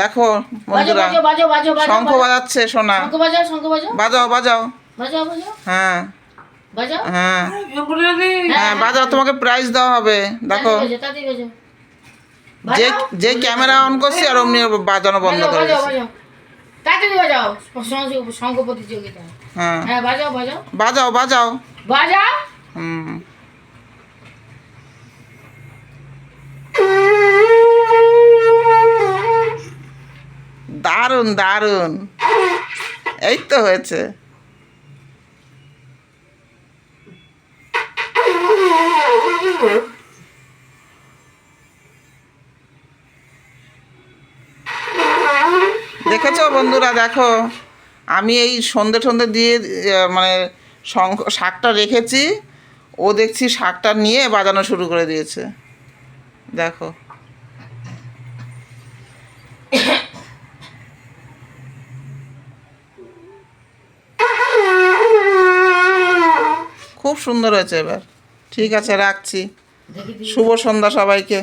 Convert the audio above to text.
দেখো বন্ধুরা, শঙ্খ বাজাচ্ছে সোনা। বাজাও বাজাও। হ্যাঁ হ্যাঁ হ্যাঁ, বাজাও, তোমাকে প্রাইজ দেওয়া হবে। দেখো, যে যে ক্যামেরা অন করছি আর অমনি বাজানো বন্ধ করে দিয়েছি। হ্যাঁ বাজাও বাজাও। হুম, দারুণ দারুণ, এই তো হয়েছে। দেখেছো বন্ধুরা, দেখো আমি এই সন্ধে সন্ধে দিয়ে মানে শাকটা রেখেছি, ও দেখছি শাকটা নিয়ে বাজানো শুরু করে দিয়েছে। দেখো, খুব সুন্দর হয়েছে এবার। ঠিক আছে, রাখছি। শুভ সন্ধ্যা সবাইকে।